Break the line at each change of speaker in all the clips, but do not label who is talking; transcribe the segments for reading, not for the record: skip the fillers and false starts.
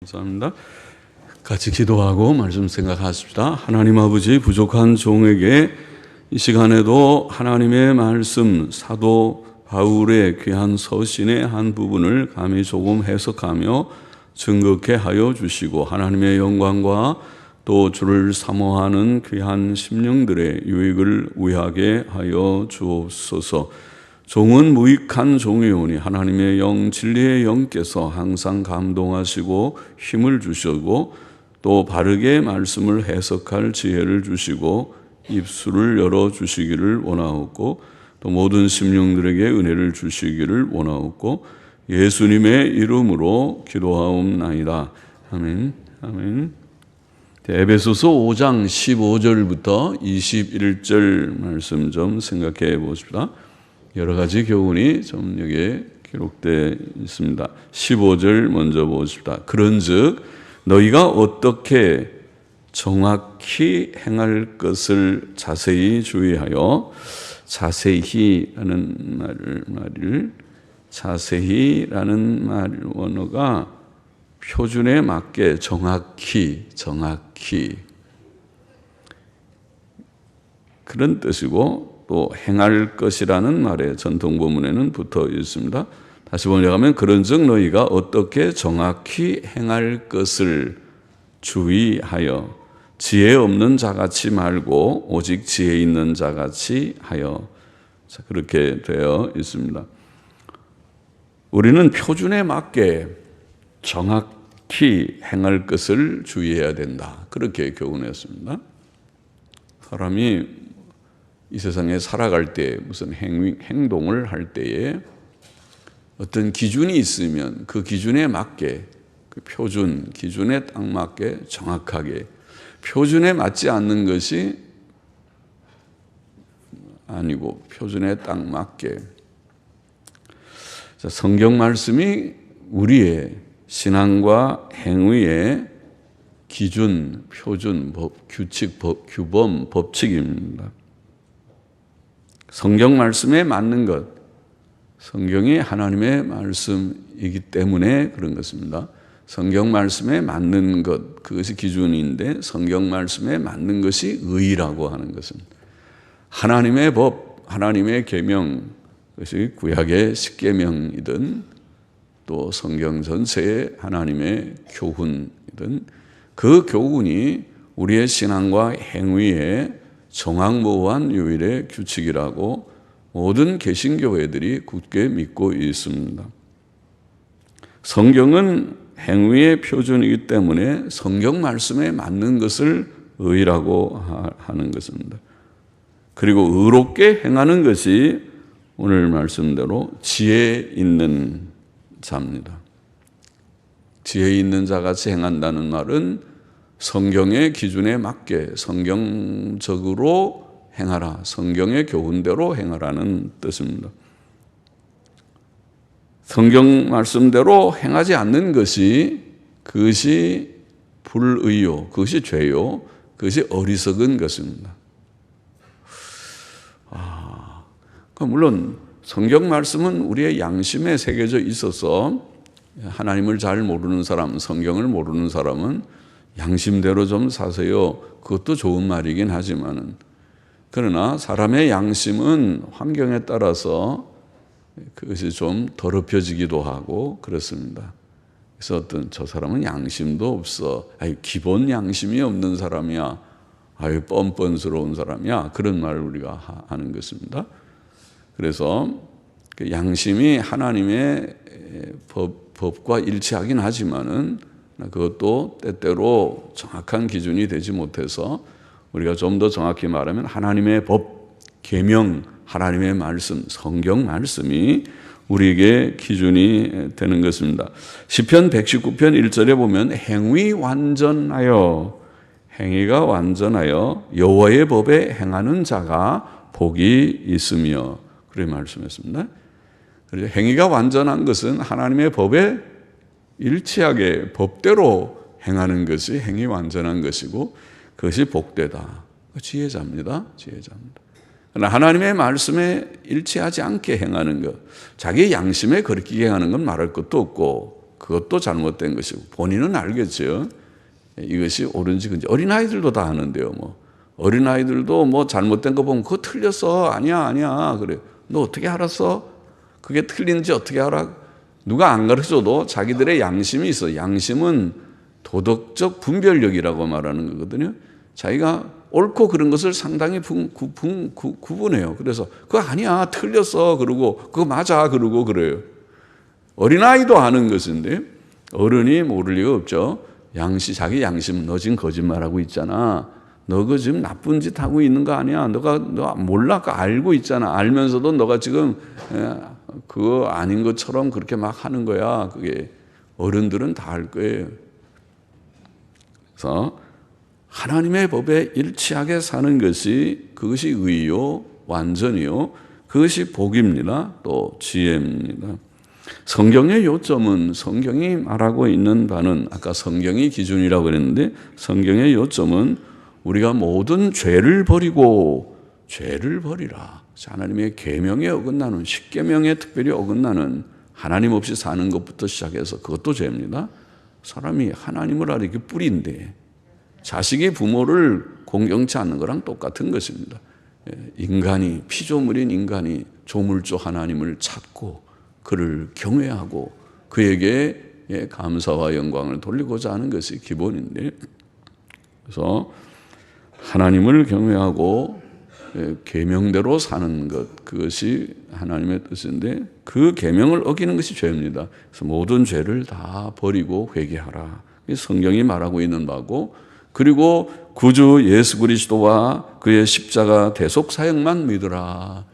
감사합니다. 같이 기도하고 말씀 생각하십시다. 하나님 아버지, 부족한 종에게 이 시간에도 하나님의 말씀, 사도 바울의 귀한 서신의 한 부분을 감히 조금 해석하며 증거케 하여 주시고, 하나님의 영광과 또 주를 사모하는 귀한 심령들의 유익을 위하게 하여 주옵소서. 종은 무익한 종이오니 하나님의 영, 진리의 영께서 항상 감동하시고 힘을 주시고 또 바르게 말씀을 해석할 지혜를 주시고 입술을 열어주시기를 원하옵고, 또 모든 심령들에게 은혜를 주시기를 원하옵고, 예수님의 이름으로 기도하옵나이다. 아멘. 아멘. 에베소서 5장 15절부터 21절 말씀 좀 생각해 보십시다. 여러 가지 교훈이 좀 여기에 기록되어 있습니다. 15절 먼저 보십시다. 그런즉 너희가 어떻게 정확히 행할 것을 자세히 주의하여, 자세히라는 말 원어가 표준에 맞게 정확히 그런 뜻이고, 또 행할 것이라는 말에 전통 본문에는 붙어 있습니다. 다시 번역하면 그런즉 너희가 어떻게 정확히 행할 것을 주의하여, 지혜 없는 자같이 말고 오직 지혜 있는 자같이 하여. 자, 그렇게 되어 있습니다. 우리는 표준에 맞게 정확히 행할 것을 주의해야 된다, 그렇게 교훈했습니다. 사람이 이 세상에 살아갈 때 무슨 행동을 할 때에 어떤 기준이 있으면 그 기준에 맞게, 그 표준 기준에 딱 맞게 정확하게, 표준에 맞지 않는 것이 아니고 표준에 딱 맞게. 성경 말씀이 우리의 신앙과 행위의 기준, 표준, 규칙, 규범, 법칙입니다. 성경 말씀에 맞는 것, 성경이 하나님의 말씀이기 때문에 그런 것입니다. 성경 말씀에 맞는 것, 그것이 기준인데 성경 말씀에 맞는 것이 의라고 하는 것입니다. 하나님의 법, 하나님의 계명, 그것이 구약의 십계명이든 또 성경 전체의 하나님의 교훈이든 그 교훈이 우리의 신앙과 행위의 정확무한 유일의 규칙이라고 모든 개신교회들이 굳게 믿고 있습니다. 성경은 행위의 표준이기 때문에 성경 말씀에 맞는 것을 의라고 하는 것입니다. 그리고 의롭게 행하는 것이 오늘 말씀대로 지혜 있는 자입니다. 지혜 있는 자같이 행한다는 말은 성경의 기준에 맞게 성경적으로 행하라, 성경의 교훈대로 행하라는 뜻입니다. 성경 말씀대로 행하지 않는 것이, 그것이 불의요, 그것이 죄요, 그것이 어리석은 것입니다. 물론 성경 말씀은 우리의 양심에 새겨져 있어서 하나님을 잘 모르는 사람, 성경을 모르는 사람은 양심대로 좀 사세요, 그것도 좋은 말이긴 하지만은, 그러나 사람의 양심은 환경에 따라서 그것이 좀 더럽혀지기도 하고 그렇습니다. 그래서 어떤 저 사람은 양심도 없어, 기본 양심이 없는 사람이야, 뻔뻔스러운 사람이야, 그런 말을 우리가 하는 것입니다. 그래서 그 양심이 하나님의 법과 일치하긴 하지만은 그것도 때때로 정확한 기준이 되지 못해서 우리가 좀 더 정확히 말하면 하나님의 법, 계명, 하나님의 말씀, 성경 말씀이 우리에게 기준이 되는 것입니다. 시편 119편 1절에 보면 행위가 완전하여 여호와의 법에 행하는 자가 복이 있으며, 그렇게 말씀했습니다. 그래서 행위가 완전한 것은 하나님의 법에 일치하게 법대로 행하는 것이 행위 완전한 것이고, 그것이 복되다. 지혜자입니다. 그러나 하나님의 말씀에 일치하지 않게 행하는 것, 자기 양심에 거리끼게 하는 건 말할 것도 없고, 그것도 잘못된 것이고 본인은 알겠죠. 이것이 옳은지 그런지. 어린아이들도 다 아는데요. 뭐 어린아이들도 뭐 잘못된 거 보면 그거 틀렸어. 아니야. 그래. 너 어떻게 알았어? 그게 틀린지 어떻게 알아? 누가 안 가르쳐도 자기들의 양심이 있어. 양심은 도덕적 분별력이라고 말하는 거거든요. 자기가 옳고 그런 것을 상당히 구분해요. 그래서 그거 아니야, 틀렸어. 그러고 그거 맞아. 그러고 그래요. 어린아이도 아는 것인데 어른이 모를 리가 없죠. 자기 양심, 너 지금 거짓말하고 있잖아. 너 그 지금 나쁜 짓 하고 있는 거 아니야. 너 몰라. 그거 알고 있잖아. 알면서도 너가 지금 그거 아닌 것처럼 그렇게 막 하는 거야. 그게 어른들은 다 알 거예요. 그래서 하나님의 법에 일치하게 사는 것이 그것이 의요, 완전이요. 그것이 복입니다. 또 지혜입니다. 성경의 요점은 성경이 말하고 있는 바는 아까 성경이 기준이라고 그랬는데 성경의 요점은 우리가 모든 죄를 버리고 죄를 버리라. 하나님의 계명에 어긋나는 십계명에 특별히 어긋나는 하나님 없이 사는 것부터 시작해서 그것도 죄입니다. 사람이 하나님을 알기 뿌리인데 자식이 부모를 공경치 않는 거랑 똑같은 것입니다. 인간이 피조물인 인간이 조물주 하나님을 찾고 그를 경외하고 그에게 감사와 영광을 돌리고자 하는 것이 기본인데 그래서 하나님을 경외하고 계명대로 사는 것 그것이 하나님의 뜻인데 그 계명을 어기는 것이 죄입니다. 그래서 모든 죄를 다 버리고 회개하라. 성경이 말하고 있는 바고 그리고 구주 예수 그리스도와 그의 십자가 대속 사역만 믿으라.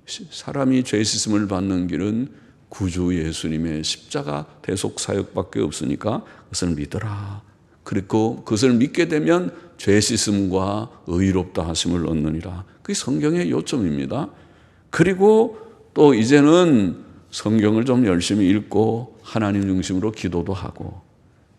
사람이 죄 씻음을 받는 길은 구주 예수님의 십자가 대속 사역밖에 없으니까 그것을 믿어라. 그리고 그것을 믿게 되면 죄 씻음과 의롭다 하심을 얻느니라. 그게 성경의 요점입니다. 그리고 또 이제는 성경을 좀 열심히 읽고 하나님 중심으로 기도도 하고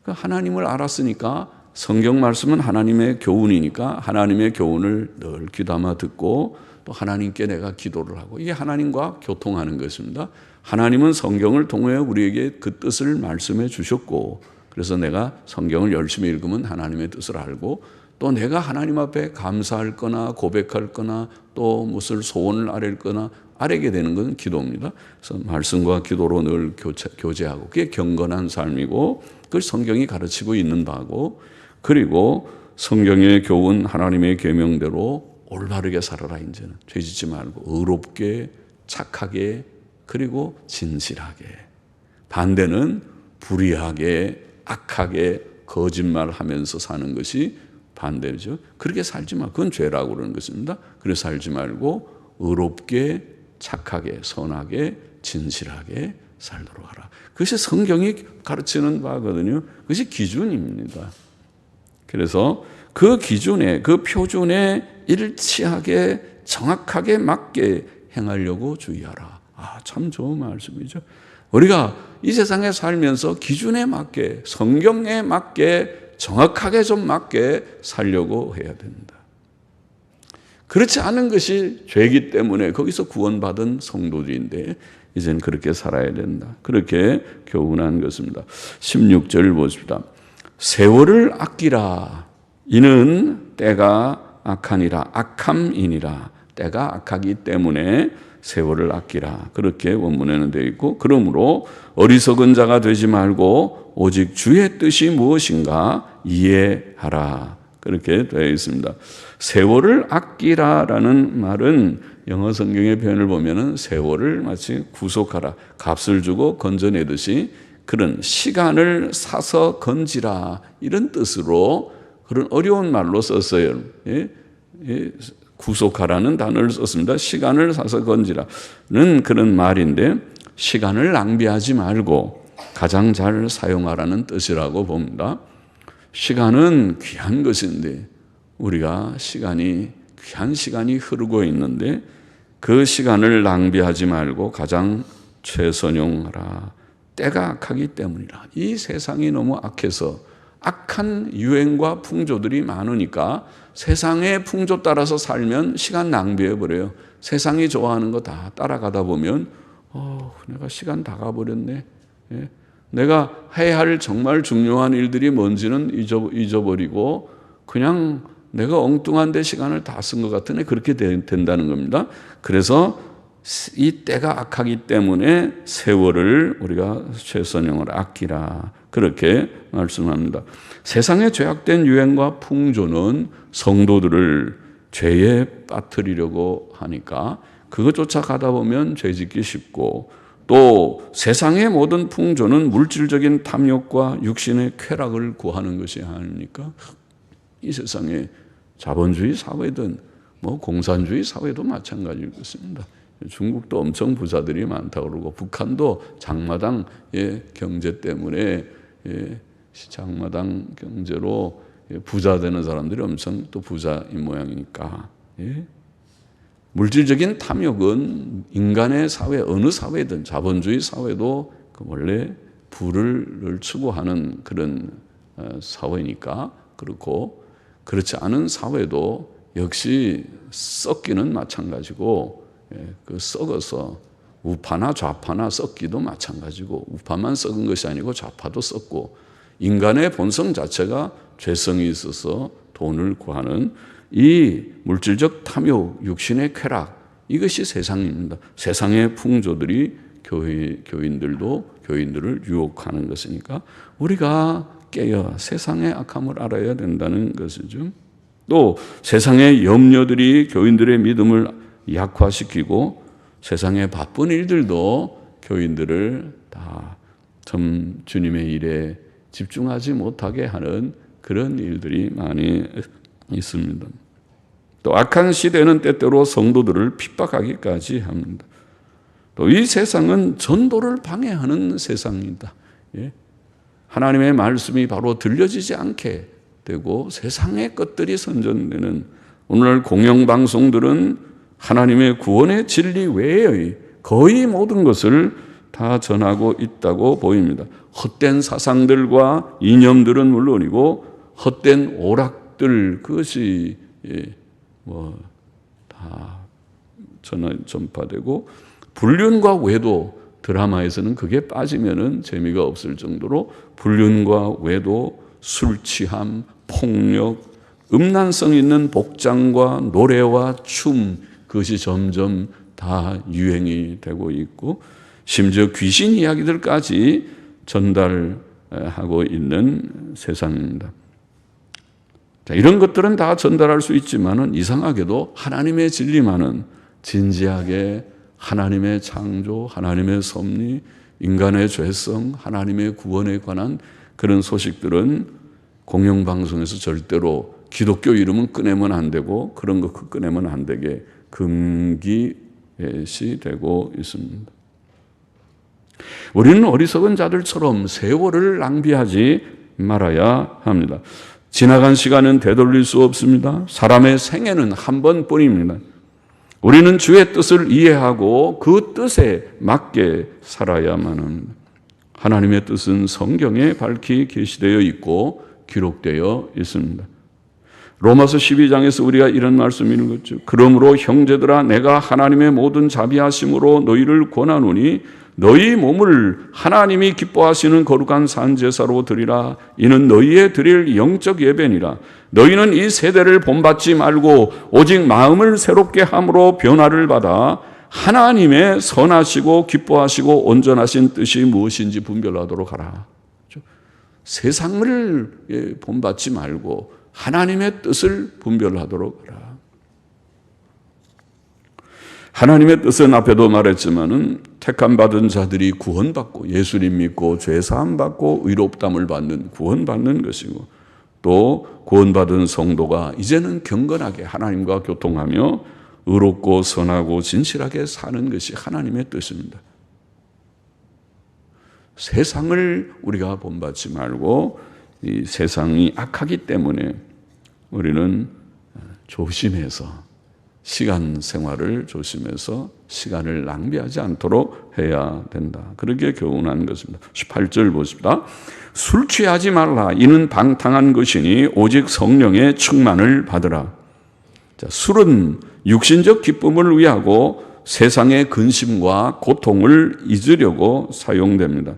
하나님을 알았으니까 성경 말씀은 하나님의 교훈이니까 하나님의 교훈을 늘 귀담아 듣고 또 하나님께 내가 기도를 하고 이게 하나님과 교통하는 것입니다. 하나님은 성경을 통해 우리에게 그 뜻을 말씀해 주셨고 그래서 내가 성경을 열심히 읽으면 하나님의 뜻을 알고 또 내가 하나님 앞에 감사할 거나 고백할 거나 또 무슨 소원을 아랠 거나 아뢰게 되는 것은 기도입니다. 그래서 말씀과 기도로 늘 교제하고 그게 경건한 삶이고 그걸 성경이 가르치고 있는 바고 그리고 성경의 교훈 하나님의 계명대로 올바르게 살아라. 이제는 죄짓지 말고 의롭게 착하게 그리고 진실하게. 반대는 불의하게 악하게 거짓말하면서 사는 것이 반대죠. 그렇게 살지 마. 그건 죄라고 그러는 것입니다. 그래서 살지 말고 의롭게 착하게 선하게 진실하게 살도록 하라. 그것이 성경이 가르치는 바거든요. 그것이 기준입니다. 그래서 그 기준에 그 표준에 일치하게 정확하게 맞게 행하려고 주의하라. 참 좋은 말씀이죠. 우리가 이 세상에 살면서 기준에 맞게 성경에 맞게 정확하게 좀 맞게 살려고 해야 된다. 그렇지 않은 것이 죄이기 때문에 거기서 구원받은 성도들인데 이제는 그렇게 살아야 된다. 그렇게 교훈한 것입니다. 16절 보십시다. 세월을 아끼라. 이는 때가 악하니라. 악함이니라. 때가 악하기 때문에 세월을 아끼라. 그렇게 원문에는 되어 있고 그러므로 어리석은 자가 되지 말고 오직 주의 뜻이 무엇인가 이해하라. 그렇게 되어 있습니다. 세월을 아끼라라는 말은 영어 성경의 표현을 보면은 세월을 마치 구속하라. 값을 주고 건져내듯이 그런 시간을 사서 건지라 이런 뜻으로 그런 어려운 말로 썼어요. 구속하라는 단어를 썼습니다. 시간을 사서 건지라는 그런 말인데 시간을 낭비하지 말고 가장 잘 사용하라는 뜻이라고 봅니다. 시간은 귀한 것인데 우리가 귀한 시간이 흐르고 있는데 그 시간을 낭비하지 말고 가장 최선용하라. 때가 악하기 때문이라. 이 세상이 너무 악해서 악한 유행과 풍조들이 많으니까 세상의 풍조 따라서 살면 시간 낭비해버려요. 세상이 좋아하는 거 다 따라가다 보면 내가 시간 다 가버렸네. 내가 해야 할 정말 중요한 일들이 뭔지는 잊어버리고 그냥 내가 엉뚱한 데 시간을 다 쓴 것 같으니 그렇게 된다는 겁니다. 그래서 이 때가 악하기 때문에 세월을 우리가 최선영을 아끼라 그렇게 말씀합니다. 세상의 죄악된 유행과 풍조는 성도들을 죄에 빠뜨리려고 하니까 그거 쫓아가다 보면 죄 짓기 쉽고, 또 세상의 모든 풍조는 물질적인 탐욕과 육신의 쾌락을 구하는 것이 아닙니까? 이 세상에 자본주의 사회든 공산주의 사회도 마찬가지일 것입니다. 중국도 엄청 부자들이 많다고 그러고 북한도 장마당의 경제 때문에 장마당 경제로 부자 되는 사람들이 엄청 또 부자인 모양이니까. 물질적인 탐욕은 인간의 사회, 어느 사회든 자본주의 사회도 원래 부를 추구하는 그런 사회니까 그렇고, 그렇지 않은 사회도 역시 썩기는 마찬가지고, 그 썩어서 우파나 좌파나 썩기도 마찬가지고, 우파만 썩은 것이 아니고 좌파도 썩고, 인간의 본성 자체가 죄성이 있어서 돈을 구하는 이 물질적 탐욕, 육신의 쾌락, 이것이 세상입니다. 세상의 풍조들이 교인들을 유혹하는 것이니까 우리가 깨어 세상의 악함을 알아야 된다는 것이죠. 또 세상의 염려들이 교인들의 믿음을 약화시키고 세상의 바쁜 일들도 교인들을 다 주님의 일에 집중하지 못하게 하는 그런 일들이 많이 있습니다. 또 악한 시대는 때때로 성도들을 핍박하기까지 합니다. 또 이 세상은 전도를 방해하는 세상이다. 하나님의 말씀이 바로 들려지지 않게 되고 세상의 것들이 선전되는 오늘날 공영방송들은 하나님의 구원의 진리 외의 거의 모든 것을 다 전하고 있다고 보입니다. 헛된 사상들과 이념들은 물론이고 헛된 오락들, 그것이 다 전파되고, 불륜과 외도, 드라마에서는 그게 빠지면은 재미가 없을 정도로 불륜과 외도, 술 취함, 폭력, 음란성 있는 복장과 노래와 춤, 그것이 점점 다 유행이 되고 있고, 심지어 귀신 이야기들까지 전달하고 있는 세상입니다. 자, 이런 것들은 다 전달할 수 있지만은 이상하게도 하나님의 진리만은 진지하게 하나님의 창조, 하나님의 섭리, 인간의 죄성, 하나님의 구원에 관한 그런 소식들은 공영방송에서 절대로 기독교 이름은 꺼내면 안 되고 그런 거 꺼내면 안 되게 금기시 되고 있습니다. 우리는 어리석은 자들처럼 세월을 낭비하지 말아야 합니다. 지나간 시간은 되돌릴 수 없습니다. 사람의 생애는 한 번뿐입니다. 우리는 주의 뜻을 이해하고 그 뜻에 맞게 살아야만 합니다. 하나님의 뜻은 성경에 밝히 게시되어 있고 기록되어 있습니다. 로마서 12장에서 우리가 이런 말씀을 읽었죠. 그러므로 형제들아, 내가 하나님의 모든 자비하심으로 너희를 권하노니 너희 몸을 하나님이 기뻐하시는 거룩한 산제사로 드리라. 이는 너희의 드릴 영적 예배니라. 너희는 이 세대를 본받지 말고 오직 마음을 새롭게 함으로 변화를 받아 하나님의 선하시고 기뻐하시고 온전하신 뜻이 무엇인지 분별하도록 하라. 세상을 본받지 말고 하나님의 뜻을 분별하도록 하라. 하나님의 뜻은 앞에도 말했지만은 택함받은 자들이 구원받고 예수님 믿고 죄사함 받고 의롭담을 받는 구원받는 것이고, 또 구원받은 성도가 이제는 경건하게 하나님과 교통하며 의롭고 선하고 진실하게 사는 것이 하나님의 뜻입니다. 세상을 우리가 본받지 말고 이 세상이 악하기 때문에 우리는 조심해서 시간 생활을 조심해서 시간을 낭비하지 않도록 해야 된다. 그렇게 교훈한 것입니다. 18절 보십니다. 술 취하지 말라. 이는 방탕한 것이니 오직 성령의 충만을 받으라. 자, 술은 육신적 기쁨을 위하고 세상의 근심과 고통을 잊으려고 사용됩니다.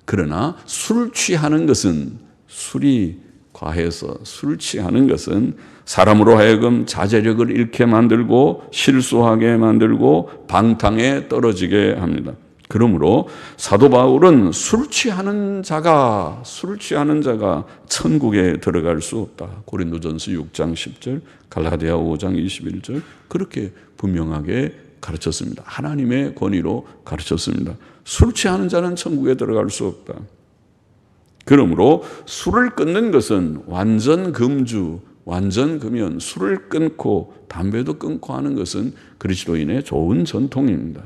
그러나 술 취하는 것은, 술이 과해서 술 취하는 것은 사람으로 하여금 자제력을 잃게 만들고 실수하게 만들고 방탕에 떨어지게 합니다. 그러므로 사도 바울은 술 취하는 자가 천국에 들어갈 수 없다. 고린도전서 6장 10절, 갈라디아 5장 21절 그렇게 분명하게 가르쳤습니다. 하나님의 권위로 가르쳤습니다. 술 취하는 자는 천국에 들어갈 수 없다. 그러므로 술을 끊는 것은 완전 금주, 완전 금연, 술을 끊고 담배도 끊고 하는 것은 그리스도인의 좋은 전통입니다.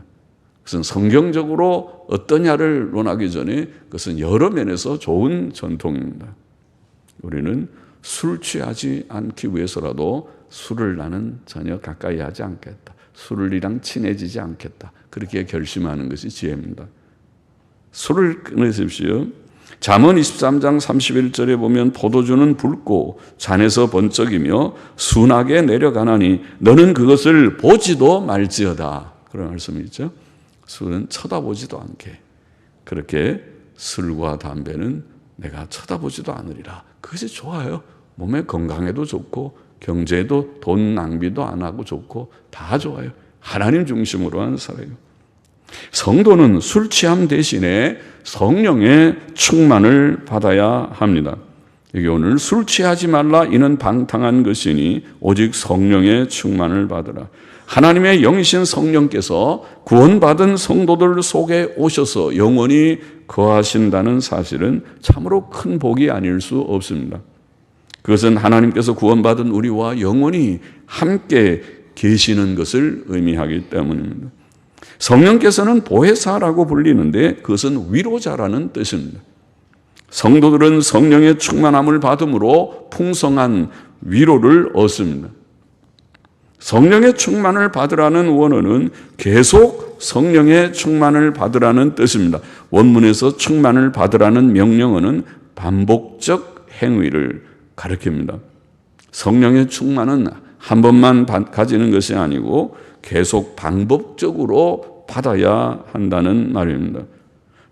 그것은 성경적으로 어떠냐를 논하기 전에 그것은 여러 면에서 좋은 전통입니다. 우리는 술 취하지 않기 위해서라도 술을 나는 전혀 가까이 하지 않겠다. 술이랑 친해지지 않겠다. 그렇게 결심하는 것이 지혜입니다. 술을 끊으십시오. 잠언 23장 31절에 보면 포도주는 붉고 잔에서 번쩍이며 순하게 내려가나니 너는 그것을 보지도 말지어다. 그런 말씀이 있죠. 술은 쳐다보지도 않게. 그렇게 술과 담배는 내가 쳐다보지도 않으리라. 그것이 좋아요. 몸에 건강에도 좋고 경제에도 돈 낭비도 안 하고 좋고 다 좋아요. 하나님 중심으로 한 살아요. 성도는 술 취함 대신에 성령의 충만을 받아야 합니다. 여기 오늘 술 취하지 말라 이는 방탕한 것이니 오직 성령의 충만을 받으라. 하나님의 영이신 성령께서 구원받은 성도들 속에 오셔서 영원히 거하신다는 사실은 참으로 큰 복이 아닐 수 없습니다. 그것은 하나님께서 구원받은 우리와 영원히 함께 계시는 것을 의미하기 때문입니다. 성령께서는 보혜사라고 불리는데 그것은 위로자라는 뜻입니다. 성도들은 성령의 충만함을 받음으로 풍성한 위로를 얻습니다. 성령의 충만을 받으라는 원어는 계속 성령의 충만을 받으라는 뜻입니다. 원문에서 충만을 받으라는 명령어는 반복적 행위를 가리킵니다. 성령의 충만은 한 번만 가지는 것이 아니고 계속 반복적으로 받아야 한다는 말입니다.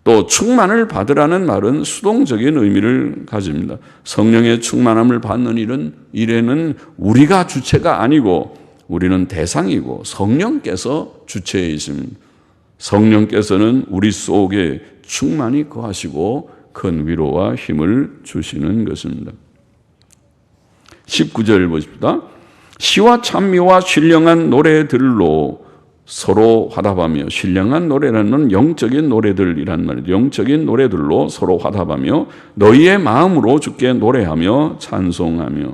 또 충만을 받으라는 말은 수동적인 의미를 가집니다. 성령의 충만함을 받는 일에는 우리가 주체가 아니고 우리는 대상이고 성령께서 주체이십니다. 성령께서는 우리 속에 충만히 거하시고 큰 위로와 힘을 주시는 것입니다. 19절 보십시다. 시와 찬미와 신령한 노래들로 서로 화답하며, 신령한 노래라는 영적인 노래들이란 말이죠. 영적인 노래들로 서로 화답하며 너희의 마음으로 주께 노래하며 찬송하며.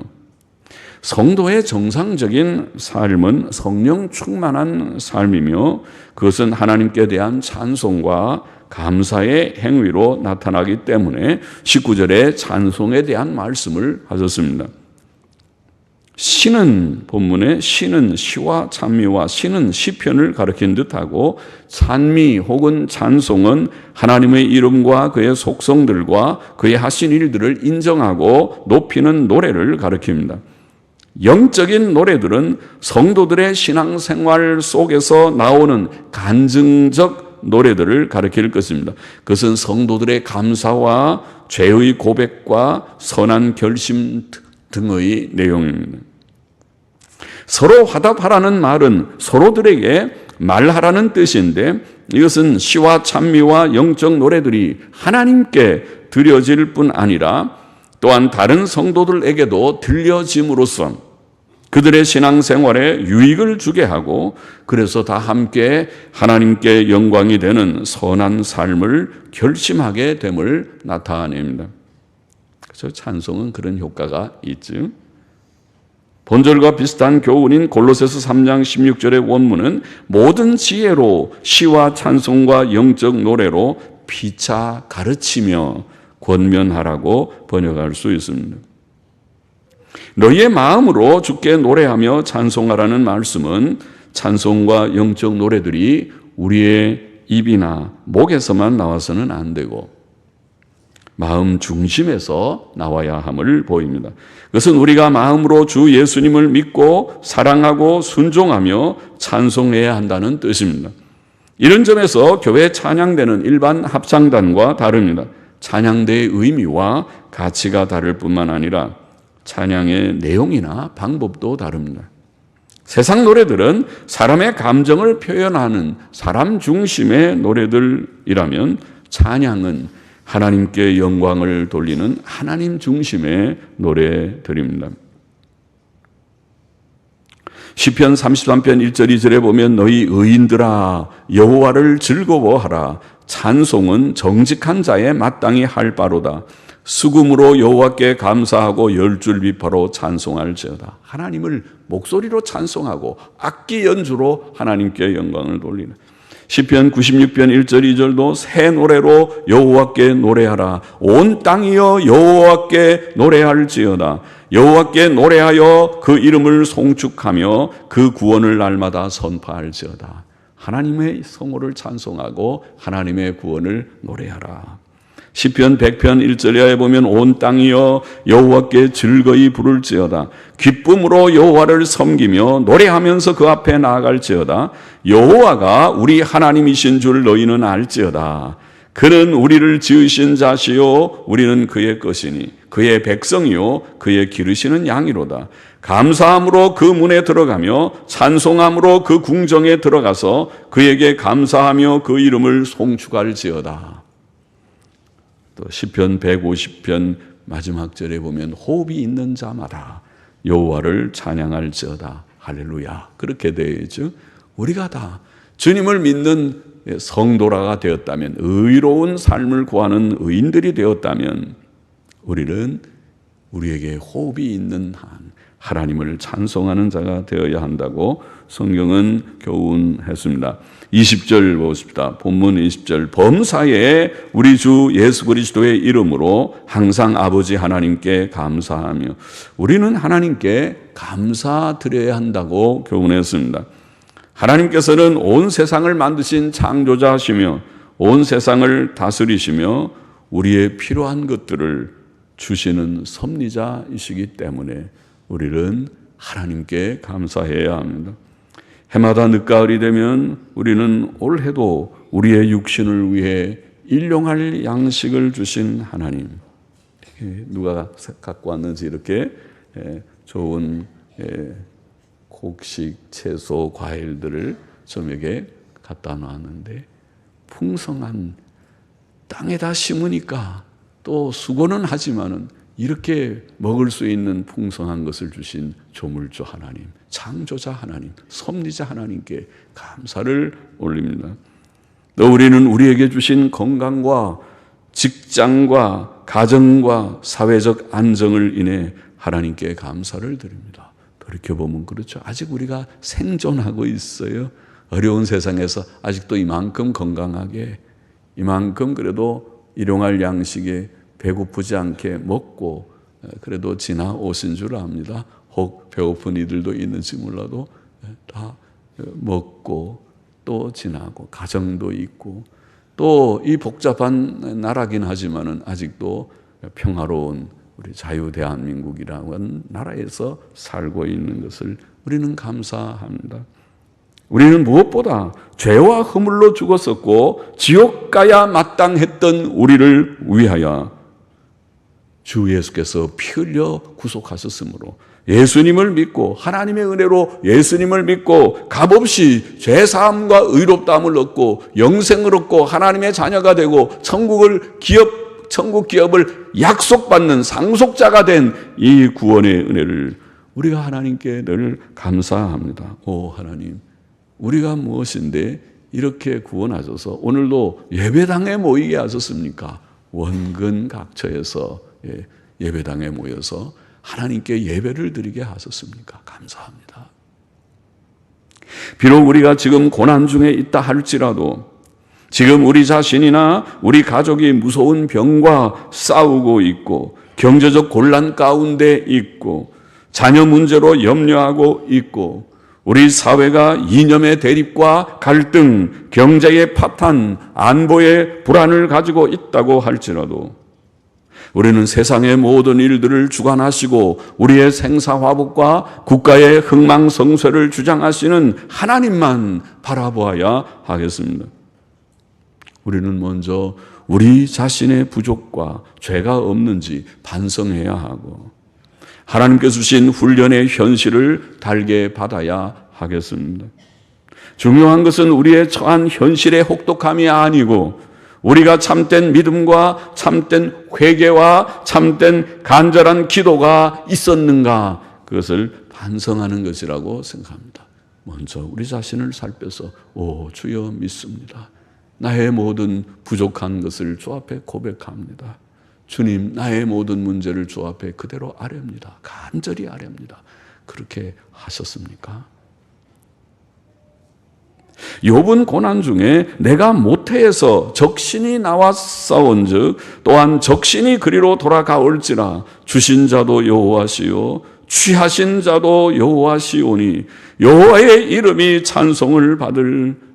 성도의 정상적인 삶은 성령 충만한 삶이며 그것은 하나님께 대한 찬송과 감사의 행위로 나타나기 때문에 19절에 찬송에 대한 말씀을 하셨습니다. 시는 본문에 시는 시와 찬미와 시는 시편을 가리킨 듯하고 찬미 혹은 찬송은 하나님의 이름과 그의 속성들과 그의 하신 일들을 인정하고 높이는 노래를 가리킵니다. 영적인 노래들은 성도들의 신앙생활 속에서 나오는 간증적 노래들을 가리킬 것입니다. 그것은 성도들의 감사와 죄의 고백과 선한 결심 등의 내용입니다. 서로 화답하라는 말은 서로들에게 말하라는 뜻인데 이것은 시와 찬미와 영적 노래들이 하나님께 드려질 뿐 아니라 또한 다른 성도들에게도 들려짐으로써 그들의 신앙생활에 유익을 주게 하고 그래서 다 함께 하나님께 영광이 되는 선한 삶을 결심하게 됨을 나타냅니다. 그래서 찬송은 그런 효과가 있죠. 본절과 비슷한 교훈인 골로새서 3장 16절의 원문은 모든 지혜로 시와 찬송과 영적 노래로 피차 가르치며 권면하라고 번역할 수 있습니다. 너희의 마음으로 주께 노래하며 찬송하라는 말씀은 찬송과 영적 노래들이 우리의 입이나 목에서만 나와서는 안 되고 마음 중심에서 나와야 함을 보입니다. 그것은 우리가 마음으로 주 예수님을 믿고 사랑하고 순종하며 찬송해야 한다는 뜻입니다. 이런 점에서 교회 찬양대는 일반 합창단과 다릅니다. 찬양대의 의미와 가치가 다를 뿐만 아니라 찬양의 내용이나 방법도 다릅니다. 세상 노래들은 사람의 감정을 표현하는 사람 중심의 노래들이라면 찬양은 하나님께 영광을 돌리는 하나님 중심의 노래들입니다. 시편 33편 1절 2절에 보면 너희 의인들아 여호와를 즐거워하라. 찬송은 정직한 자의 마땅히 할 바로다. 수금으로 여호와께 감사하고 열줄비파로 찬송할지어다. 하나님을 목소리로 찬송하고 악기 연주로 하나님께 영광을 돌리는 시편 96편 1절 2절도 새 노래로 여호와께 노래하라. 온 땅이여 여호와께 노래할지어다. 여호와께 노래하여 그 이름을 송축하며 그 구원을 날마다 선포할지어다. 하나님의 성호를 찬송하고 하나님의 구원을 노래하라. 시편 100편 1절에 보면 온 땅이여 여호와께 즐거이 부를지어다. 기쁨으로 여호와를 섬기며 노래하면서 그 앞에 나아갈지어다. 여호와가 우리 하나님이신 줄 너희는 알지어다. 그는 우리를 지으신 자시요 우리는 그의 것이니 그의 백성이요 그의 기르시는 양이로다. 감사함으로 그 문에 들어가며 찬송함으로 그 궁정에 들어가서 그에게 감사하며 그 이름을 송축할지어다. 또 시편 150편 마지막 절에 보면 호흡이 있는 자마다 여호와를 찬양할지어다. 할렐루야. 그렇게 되어 있죠. 우리가 다 주님을 믿는 성도라가 되었다면, 의로운 삶을 구하는 의인들이 되었다면 우리는 우리에게 호흡이 있는 한 하나님을 찬송하는 자가 되어야 한다고 성경은 교훈했습니다. 20절 보십시다. 본문 20절. 범사에 우리 주 예수 그리스도의 이름으로 항상 아버지 하나님께 감사하며. 우리는 하나님께 감사드려야 한다고 교훈했습니다. 하나님께서는 온 세상을 만드신 창조자시며 온 세상을 다스리시며 우리의 필요한 것들을 주시는 섭리자이시기 때문에 우리는 하나님께 감사해야 합니다. 해마다 늦가을이 되면 우리는 올해도 우리의 육신을 위해 일용할 양식을 주신 하나님, 누가 갖고 왔는지 이렇게 좋은 곡식, 채소, 과일들을 저에게 갖다 놨는데 풍성한 땅에다 심으니까 또 수고는 하지만은 이렇게 먹을 수 있는 풍성한 것을 주신 조물주 하나님, 창조자 하나님, 섭리자 하나님께 감사를 올립니다. 또 우리는 우리에게 주신 건강과 직장과 가정과 사회적 안정을 인해 하나님께 감사를 드립니다. 돌이켜보면 그렇죠. 아직 우리가 생존하고 있어요. 어려운 세상에서 아직도 이만큼 건강하게, 이만큼 그래도 일용할 양식에 배고프지 않게 먹고, 그래도 지나오신 줄 압니다. 혹 배고픈 이들도 있는지 몰라도 다 먹고 또 지나고 가정도 있고, 또 이 복잡한 나라긴 하지만은 아직도 평화로운 우리 자유 대한민국이라는 나라에서 살고 있는 것을 우리는 감사합니다. 우리는 무엇보다 죄와 허물로 죽었었고 지옥 가야 마땅했던 우리를 위하여 주 예수께서 피 흘려 구속하셨으므로 예수님을 믿고 하나님의 은혜로 예수님을 믿고 값없이 죄사함과 의롭다함을 얻고 영생을 얻고 하나님의 자녀가 되고 천국 기업을 약속받는 상속자가 된 이 구원의 은혜를 우리가 하나님께 늘 감사합니다. 오 하나님, 우리가 무엇인데 이렇게 구원하셔서 오늘도 예배당에 모이게 하셨습니까? 원근 각처에서 예배당에 모여서 하나님께 예배를 드리게 하셨습니까? 감사합니다. 비록 우리가 지금 고난 중에 있다 할지라도, 지금 우리 자신이나 우리 가족이 무서운 병과 싸우고 있고 경제적 곤란 가운데 있고 자녀 문제로 염려하고 있고 우리 사회가 이념의 대립과 갈등, 경제의 파탄, 안보의 불안을 가지고 있다고 할지라도 우리는 세상의 모든 일들을 주관하시고 우리의 생사화복과 국가의 흥망성쇠를 주장하시는 하나님만 바라보아야 하겠습니다. 우리는 먼저 우리 자신의 부족과 죄가 없는지 반성해야 하고 하나님께서 주신 훈련의 현실을 달게 받아야 하겠습니다. 중요한 것은 우리의 처한 현실의 혹독함이 아니고 우리가 참된 믿음과 참된 회개와 참된 간절한 기도가 있었는가 그것을 반성하는 것이라고 생각합니다. 먼저 우리 자신을 살펴서 주여 믿습니다. 나의 모든 부족한 것을 주 앞에 고백합니다. 주님, 나의 모든 문제를 주 앞에 그대로 아뢰옵니다. 간절히 아뢰옵니다. 그렇게 하셨습니까? 욥은 고난 중에 내가 모태에서 적신이 나와 싸운즉 또한 적신이 그리로 돌아가올지라 주신 자도 여호와시요 취하신 자도 여호와시오니 여호와의 이름이 찬송을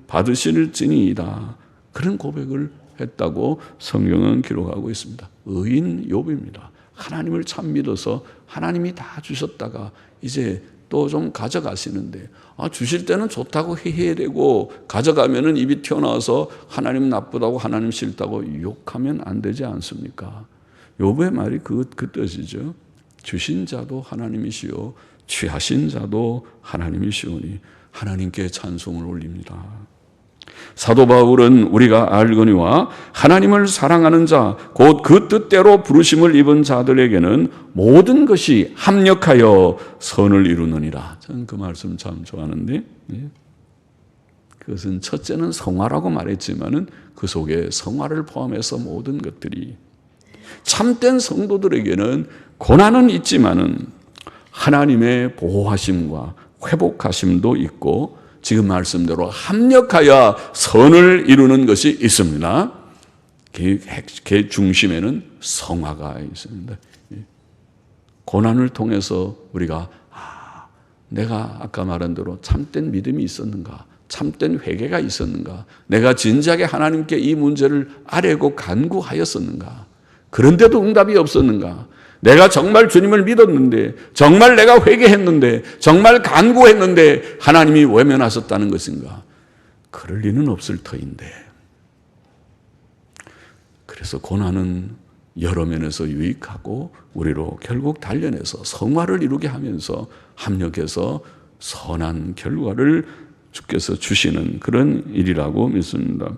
받으실지니이다. 그런 고백을 했다고 성경은 기록하고 있습니다. 의인 욥입니다. 하나님을 참 믿어서 하나님이 다 주셨다가 이제 또 좀 가져가시는데 주실 때는 좋다고 해대고 가져가면은 입이 튀어나와서 하나님 나쁘다고 하나님 싫다고 욕하면 안 되지 않습니까? 욥의 말이 그 뜻이죠. 주신 자도 하나님이시요 취하신 자도 하나님이시오니 하나님께 찬송을 올립니다. 사도 바울은 우리가 알거니와 하나님을 사랑하는 자 곧 그 뜻대로 부르심을 입은 자들에게는 모든 것이 합력하여 선을 이루느니라. 저는 그 말씀 참 좋아하는데 그것은 첫째는 성화라고 말했지만은 그 속에 성화를 포함해서 모든 것들이 참된 성도들에게는 고난은 있지만은 하나님의 보호하심과 회복하심도 있고 지금 말씀대로 합력하여 선을 이루는 것이 있습니다. 그 중심에는 성화가 있습니다. 고난을 통해서 우리가 내가 아까 말한 대로 참된 믿음이 있었는가, 참된 회개가 있었는가, 내가 진지하게 하나님께 이 문제를 아뢰고 간구하였었는가, 그런데도 응답이 없었는가, 내가 정말 주님을 믿었는데, 정말 내가 회개했는데, 정말 간구했는데 하나님이 외면하셨다는 것인가? 그럴 리는 없을 터인데. 그래서 고난은 여러 면에서 유익하고 우리로 결국 단련해서 성화를 이루게 하면서 합력해서 선한 결과를 주께서 주시는 그런 일이라고 믿습니다.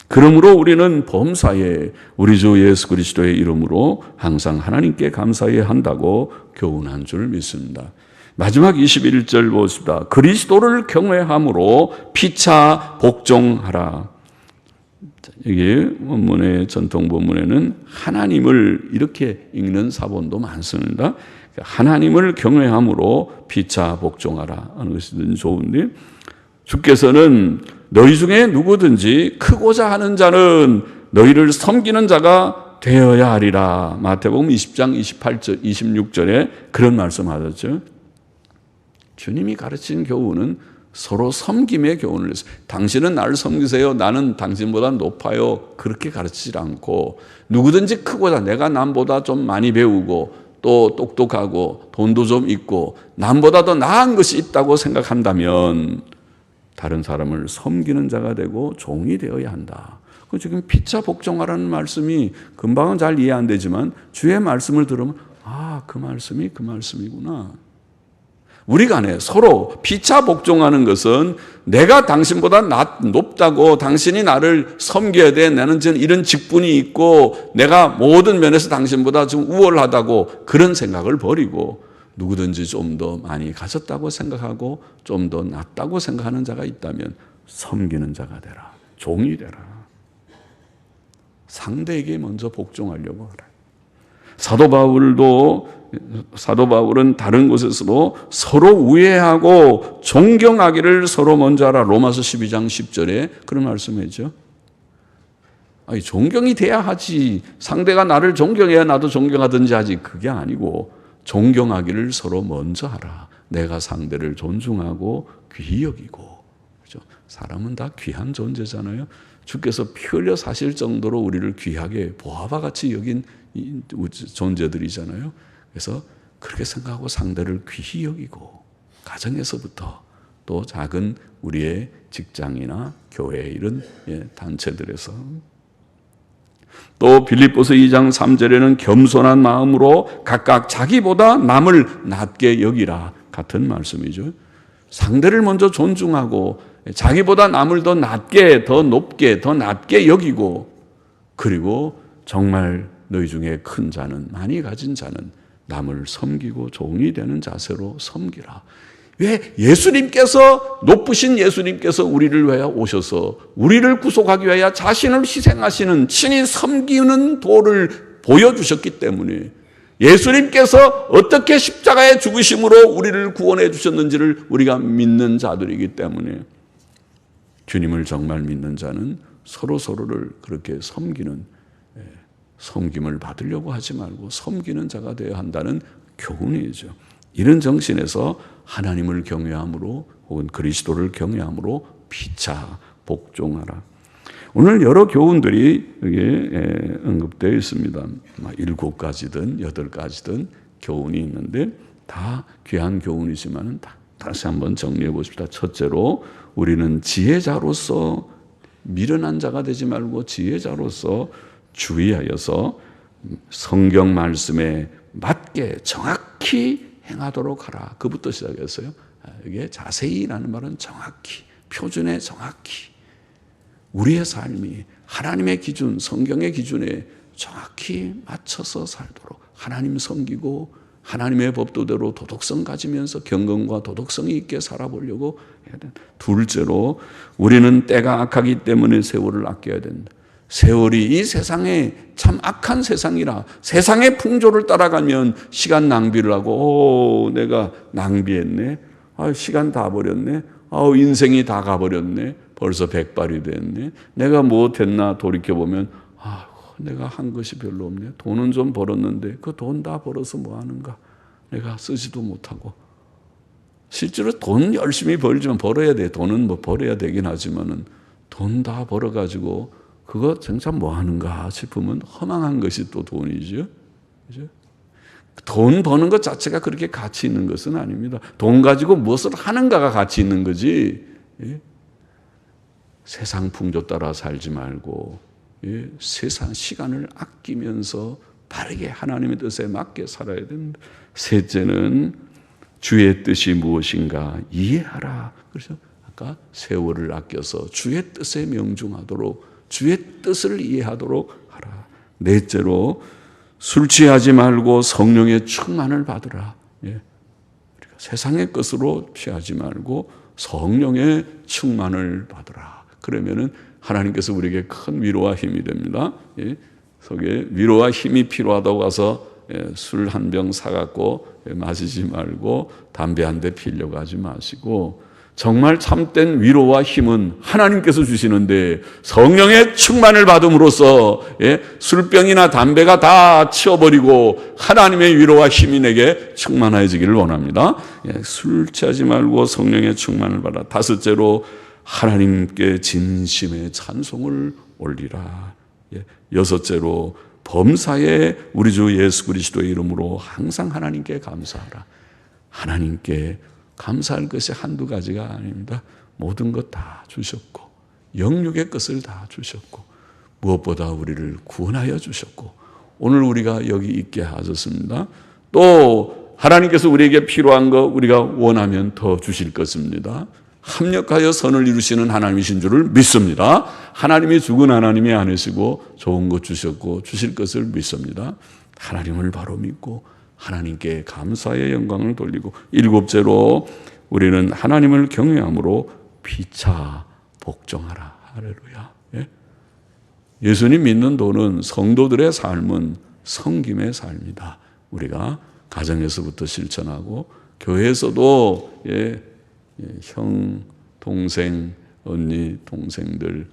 그러므로 우리는 범사에 우리 주 예수 그리스도의 이름으로 항상 하나님께 감사해야 한다고 교훈한 줄 믿습니다. 마지막 21절 보십시다. 그리스도를 경외함으로 피차 복종하라. 여기 원문의 전통 본문에는 하나님을 이렇게 읽는 사본도 많습니다. 하나님을 경외함으로 피차 복종하라 하는 것이든 좋은데 주께서는 너희 중에 누구든지 크고자 하는 자는 너희를 섬기는 자가 되어야 하리라. 마태복음 20장 28절, 26절에 그런 말씀하셨죠. 주님이 가르친 교훈은 서로 섬김의 교훈을 했어요. 당신은 나를 섬기세요. 나는 당신보다 높아요. 그렇게 가르치지 않고 누구든지 크고자 내가 남보다 좀 많이 배우고 또 똑똑하고 돈도 좀 있고 남보다 더 나은 것이 있다고 생각한다면 다른 사람을 섬기는 자가 되고 종이 되어야 한다. 지금 피차 복종하라는 말씀이 금방은 잘 이해 안 되지만 주의 말씀을 들으면 그 말씀이 그 말씀이구나. 우리 간에 서로 피차 복종하는 것은 내가 당신보다 높다고 당신이 나를 섬겨야 돼. 나는 지금 이런 직분이 있고 내가 모든 면에서 당신보다 좀 우월하다고 그런 생각을 버리고 누구든지 좀 더 많이 가졌다고 생각하고 좀 더 낫다고 생각하는 자가 있다면 섬기는 자가 되라. 종이 되라. 상대에게 먼저 복종하려고 하라. 사도 바울은 다른 곳에서도 서로 우애하고 존경하기를 서로 먼저 하라. 로마서 12장 10절에 그런 말씀이죠. 존경이 돼야 하지. 상대가 나를 존경해야 나도 존경하든지 하지. 그게 아니고 존경하기를 서로 먼저 하라. 내가 상대를 존중하고 귀히 여기고. 그렇죠? 사람은 다 귀한 존재잖아요. 주께서 피 흘려 사실 정도로 우리를 귀하게 보화와 같이 여긴 존재들이잖아요. 그래서 그렇게 생각하고 상대를 귀히 여기고 가정에서부터 또 작은 우리의 직장이나 교회 이런 단체들에서 또 빌립보서 2장 3절에는 겸손한 마음으로 각각 자기보다 남을 낮게 여기라 같은 말씀이죠. 상대를 먼저 존중하고 자기보다 남을 더 낮게, 더 높게, 더 낮게 여기고, 그리고 정말 너희 중에 큰 자는, 많이 가진 자는 남을 섬기고 종이 되는 자세로 섬기라. 왜? 예수님께서, 높으신 예수님께서 우리를 위하여 오셔서 우리를 구속하기 위하여 자신을 희생하시는, 친히 섬기는 도를 보여주셨기 때문에, 예수님께서 어떻게 십자가의 죽으심으로 우리를 구원해 주셨는지를 우리가 믿는 자들이기 때문에, 주님을 정말 믿는 자는 서로서로를 그렇게 섬기는, 섬김을 받으려고 하지 말고 섬기는 자가 되어야 한다는 교훈이죠. 이런 정신에서 하나님을 경외함으로, 혹은 그리스도를 경외함으로 피차 복종하라. 오늘 여러 교훈들이 여기에 언급되어 있습니다. 7가지든 8가지든 교훈이 있는데 다 귀한 교훈이지만 다시 한번 정리해 보십시다. 첫째로, 우리는 지혜자로서 미련한 자가 되지 말고 지혜자로서 주의하여서 성경 말씀에 맞게 정확히 행하도록 하라. 그부터 시작했어요. 이게 자세히라는 말은 정확히, 표준에 정확히, 우리의 삶이 하나님의 기준, 성경의 기준에 정확히 맞춰서 살도록 하나님 섬기고 하나님의 법도대로 도덕성 가지면서 경건과 도덕성이 있게 살아보려고 해야 된다. 둘째로, 우리는 때가 악하기 때문에 세월을 아껴야 된다. 세월이 이 세상에 참 악한 세상이라, 세상의 풍조를 따라가면 시간 낭비를 하고, 내가 낭비했네, 시간 다 버렸네, 인생이 다 가버렸네, 벌써 백발이 됐네, 내가 무엇했나 돌이켜보면 내가 한 것이 별로 없네, 돈은 좀 벌었는데 그 돈 다 벌어서 뭐 하는가, 내가 쓰지도 못하고. 실제로 돈 열심히 벌지만, 벌어야 돼, 돈은 뭐 벌어야 되긴 하지만은 돈 다 벌어가지고 그거 진짜 뭐 하는가 싶으면 허망한 것이 또 돈이죠. 그죠? 돈 버는 것 자체가 그렇게 가치 있는 것은 아닙니다. 돈 가지고 무엇을 하는가가 가치 있는 거지. 예? 세상 풍조 따라 살지 말고, 예? 세상 시간을 아끼면서 바르게 하나님의 뜻에 맞게 살아야 된다. 셋째는, 주의 뜻이 무엇인가 이해하라. 그래서 아까 세월을 아껴서 주의 뜻에 명중하도록, 주의 뜻을 이해하도록 하라. 넷째로, 술 취하지 말고 성령의 충만을 받으라. 예. 우리가 세상의 것으로 취하지 말고 성령의 충만을 받으라. 그러면은 하나님께서 우리에게 큰 위로와 힘이 됩니다. 예. 속에 위로와 힘이 필요하다고 해서 술 한 병 사갖고 마시지 말고 담배 한 대 피려고 하지 마시고, 정말 참된 위로와 힘은 하나님께서 주시는데 성령의 충만을 받음으로써 술병이나 담배가 다 치워버리고 하나님의 위로와 힘이 내게 충만해지기를 원합니다. 술 취하지 말고 성령의 충만을 받아. 다섯째로, 하나님께 진심의 찬송을 올리라. 여섯째로, 범사에 우리 주 예수 그리스도의 이름으로 항상 하나님께 감사하라. 하나님께 감사할 것이 한두 가지가 아닙니다. 모든 것 다 주셨고, 영육의 것을 다 주셨고, 무엇보다 우리를 구원하여 주셨고, 오늘 우리가 여기 있게 하셨습니다. 또 하나님께서 우리에게 필요한 거 우리가 원하면 더 주실 것입니다. 합력하여 선을 이루시는 하나님이신 줄을 믿습니다. 하나님이 죽은 하나님이 아니시고 좋은 것 주셨고 주실 것을 믿습니다. 하나님을 바로 믿고 하나님께 감사의 영광을 돌리고, 일곱째로, 우리는 하나님을 경외함으로 피차 복종하라. 할렐루야. 예? 예수님 믿는 도는, 성도들의 삶은 섬김의 삶이다. 우리가 가정에서부터 실천하고, 교회에서도 형, 동생, 언니, 동생들,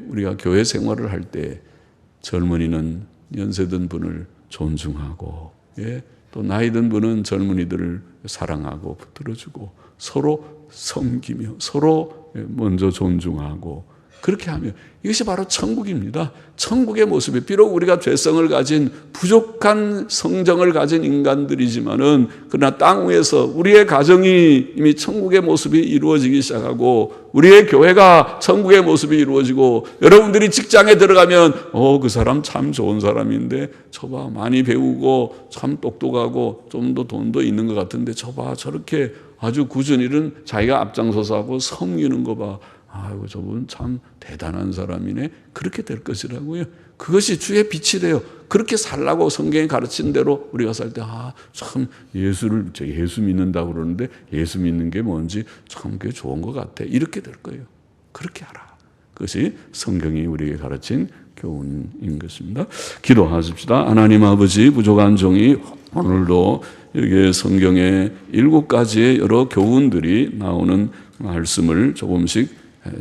우리가 교회 생활을 할 때 젊은이는 연세든 분을 존중하고, 또 나이 든 분은 젊은이들을 사랑하고 붙들어주고 서로 섬기며 서로 먼저 존중하고 그렇게 하면 이것이 바로 천국입니다. 천국의 모습이 비록 우리가 죄성을 가진 부족한 성정을 가진 인간들이지만은 그러나 땅 위에서 우리의 가정이 이미 천국의 모습이 이루어지기 시작하고 우리의 교회가 천국의 모습이 이루어지고 여러분들이 직장에 들어가면 그 사람 참 좋은 사람인데 저봐 많이 배우고 참 똑똑하고 좀 더 돈도 있는 것 같은데 저봐 저렇게 아주 굳은 일은 자기가 앞장서서 하고 섬기는 거 봐. 아이고 저분 참 대단한 사람이네. 그렇게 될 것이라고요. 그것이 주의 빛이래요. 그렇게 살라고 성경이 가르친 대로 우리가 살 때 참 예수 믿는다고 그러는데 예수 믿는 게 뭔지 참 그게 좋은 것 같아. 이렇게 될 거예요. 그렇게 하라. 그것이 성경이 우리에게 가르친 교훈인 것입니다. 기도하십시다. 하나님 아버지, 부족한 종이 오늘도 여기에 성경에 7가지의 여러 교훈들이 나오는 말씀을 조금씩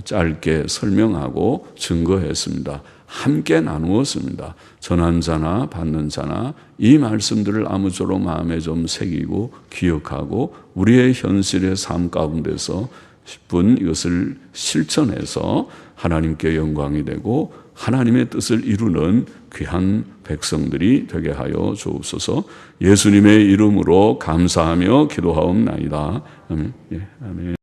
짧게 설명하고 증거했습니다. 함께 나누었습니다. 전한 자나 받는 자나 이 말씀들을 아무쪼록 마음에 좀 새기고 기억하고 우리의 현실의 삶 가운데서 10분 이것을 실천해서 하나님께 영광이 되고 하나님의 뜻을 이루는 귀한 백성들이 되게 하여 주옵소서. 예수님의 이름으로 감사하며 기도하옵나이다. 아멘. 아멘.